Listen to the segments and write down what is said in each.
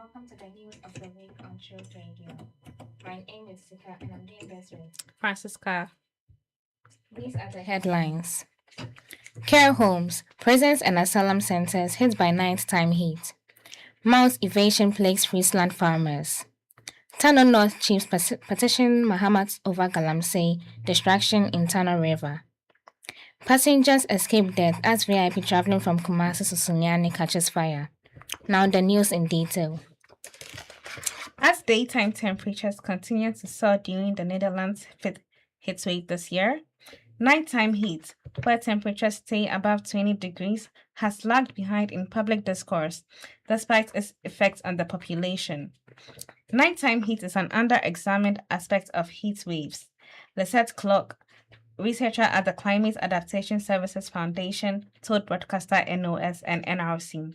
welcome to the news of the week on Truth Radio. My name is Sika and I'm doing this with Francisca. these are the headlines. Care homes, prisons, and asylum centers hit by nighttime heat. Mouse evasion plagues Friesland farmers. Tano North chiefs petition Mahamat over Galamsey distraction in Tano River. Passengers escape death as VIP traveling from Kumasi to Sunyani catches fire. Now the news in detail. As daytime temperatures continue to soar during the Netherlands heat wave this year, nighttime heat, where temperatures stay above 20 degrees, has lagged behind in public discourse despite its effects on the population. Nighttime heat is an under-examined aspect of heat waves. Lisette Clark, researcher at the Climate Adaptation Services Foundation, told broadcaster NOS and NRC.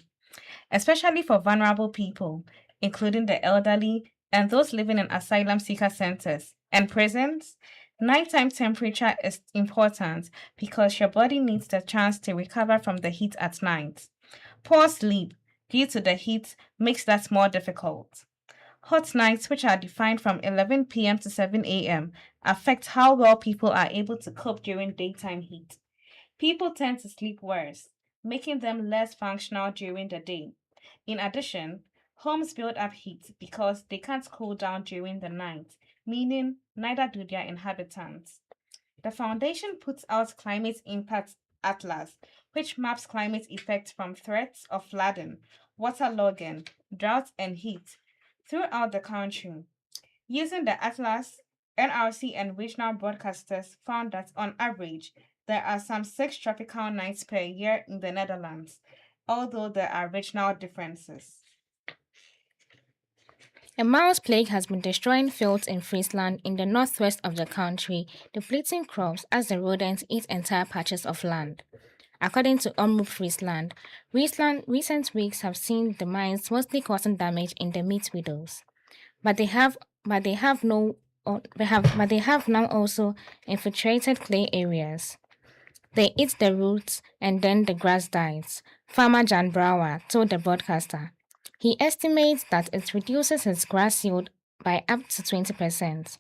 Especially for vulnerable people, including the elderly and those living in asylum seeker centers and prisons, nighttime temperature is important because your body needs the chance to recover from the heat at night. Poor sleep due to the heat makes that more difficult. Hot nights, which are defined from 11 p.m. to 7 a.m., affect how well people are able to cope during daytime heat. People tend to sleep worse, making them less functional during the day. In addition, homes build up heat because they can't cool down during the night, meaning neither do their inhabitants. The foundation puts out Climate Impact Atlas, which maps climate effects from threats of flooding, waterlogging, drought, and heat throughout the country. Using the atlas, NRC and regional broadcasters found that on average, there are some 6 tropical nights per year in the Netherlands, although there are regional differences. A mouse plague has been destroying fields in Friesland in the northwest of the country, depleting crops as the rodents eat entire patches of land. According to Omroep Friesland, recent weeks have seen the mines mostly causing damage in the meat meadows, but they have no but they have now also infiltrated clay areas. They eat the roots and then the grass dies, Farmer Jan Brouwer told the broadcaster. He estimates that it reduces his grass yield by up to 20%.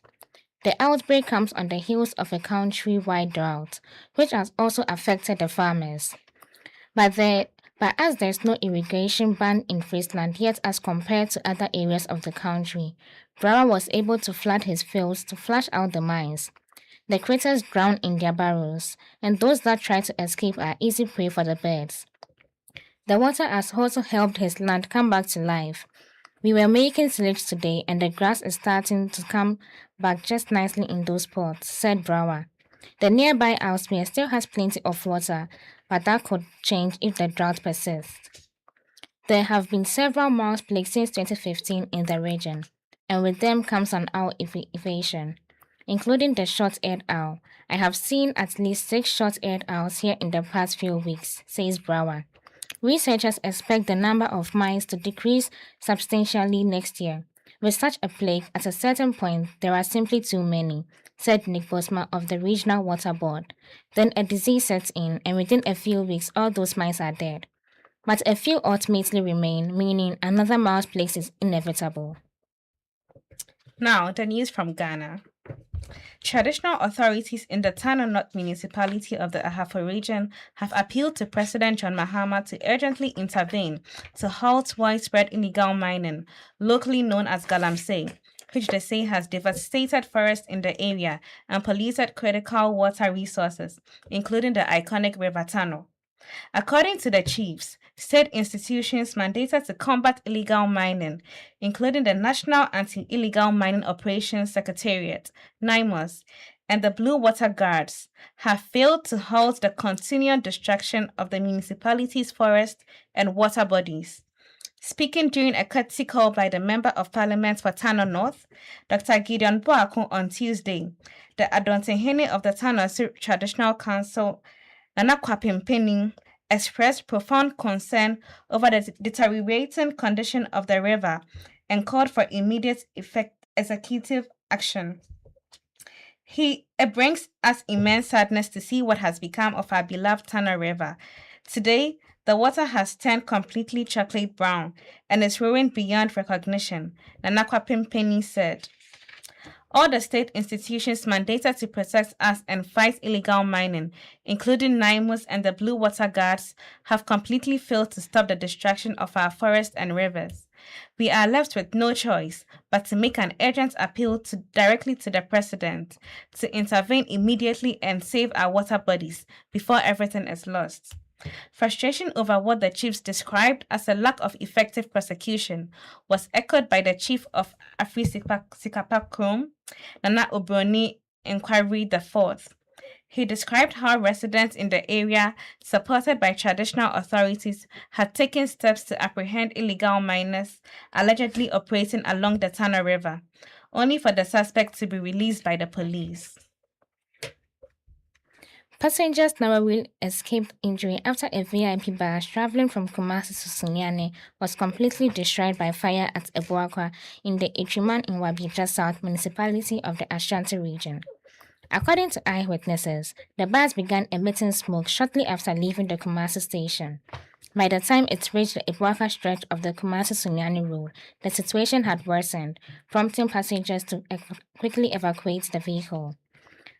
The outbreak comes on the heels of a country-wide drought, which has also affected the farmers. But, the, but as there's no irrigation ban in Friesland yet as compared to other areas of the country, Brouwer was able to flood his fields to flush out the mines. The critters drown in their burrows, and those that try to escape are easy prey for the birds. The water has also helped his land come back to life. We were making silage today, and the grass is starting to come back just nicely in those pots, said Brower. The nearby Aalsmeer still has plenty of water, but that could change if the drought persists. There have been several mouse plagues since 2015 in the region, and with them comes an owl invasion, including the short-eared owl. I have seen at least 6 short-eared owls here in the past few weeks, says Brower. Researchers expect the number of mice to decrease substantially next year. With such a plague, at a certain point, there are simply too many, said Nick Bosma of the Regional Water Board. Then a disease sets in, and within a few weeks, all those mice are dead. But a few ultimately remain, meaning another mouse plague is inevitable. Now, the news from Ghana. Traditional authorities in the Tano North municipality of the Ahafo region have appealed to President John Mahama to urgently intervene to halt widespread illegal mining, locally known as Galamsey, which they say has devastated forests in the area and polluted critical water resources, including the iconic River Tano. According to the chiefs, state institutions mandated to combat illegal mining, including the National Anti-Illegal Mining Operations Secretariat, NIMOS, and the Blue Water Guards, have failed to halt the continued destruction of the municipality's forest and water bodies. Speaking during a courtesy call by the Member of Parliament for Tano North, Dr. Gideon Boaku on Tuesday, the Adontehene of the Tano Traditional Council, Nana Kwapim Penning, expressed profound concern over the deteriorating condition of the river and called for immediate executive action. It brings us immense sadness to see what has become of our beloved Tana River. Today, The water has turned completely chocolate brown and is ruined beyond recognition, Nanakwa Pimpeni said. All the state institutions mandated to protect us and fight illegal mining, including NIMUS and the Blue Water Guards, have completely failed to stop the destruction of our forests and rivers. We are left with no choice but to make an urgent appeal directly to the President to intervene immediately and save our water bodies before everything is lost. Frustration over what the chiefs described as a lack of effective prosecution was echoed by the chief of Afri Sikapa Krom, Nana Obroni Inquiry IV. He described how residents in the area, supported by traditional authorities, had taken steps to apprehend illegal miners allegedly operating along the Tana River, only for the suspect to be released by the police. Passengers narrowly escaped injury after a VIP bus traveling from Kumasi to Sunyani was completely destroyed by fire at Ebuakwa in the Ichiman in Wabija South municipality of the Ashanti region. According to eyewitnesses, the bus began emitting smoke shortly after leaving the Kumasi station. By the time it reached the Ebuakwa stretch of the Kumasi-Sunyani road, the situation had worsened, prompting passengers to quickly evacuate the vehicle.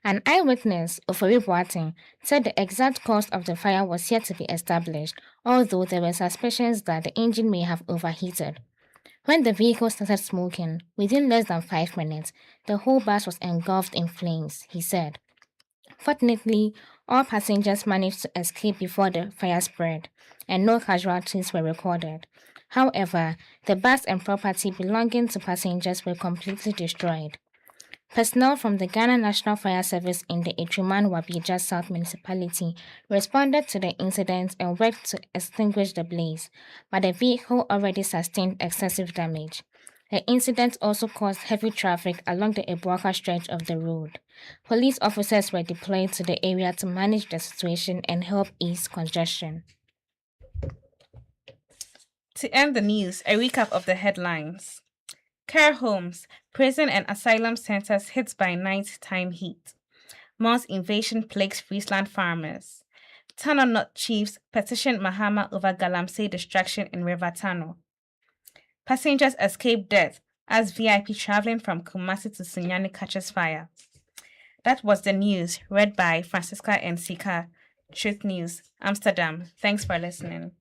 An eyewitness, Ofori Boateng, said the exact cause of the fire was yet to be established, although there were suspicions that the engine may have overheated. When the vehicle started smoking, within less than 5 minutes, the whole bus was engulfed in flames, he said. Fortunately, all passengers managed to escape before the fire spread, and no casualties were recorded. However, the bus and property belonging to passengers were completely destroyed. Personnel from the Ghana National Fire Service in the Itriman Wabija South Municipality responded to the incident and worked to extinguish the blaze, but the vehicle already sustained excessive damage. The incident also caused heavy traffic along the Ebuaka stretch of the road. Police officers were deployed to the area to manage the situation and help ease congestion. To end the news, a recap of the headlines. Care homes, prison and asylum centers hit by nighttime heat. Mouse invasion plagues Friesland farmers. Tano North chiefs petition Mahama over Galamsey destruction in River Tano. Passengers escape death as VIP traveling from Kumasi to Sunyani catches fire. That was the news, read by Francisca Nsika, Truth News, Amsterdam. Thanks for listening.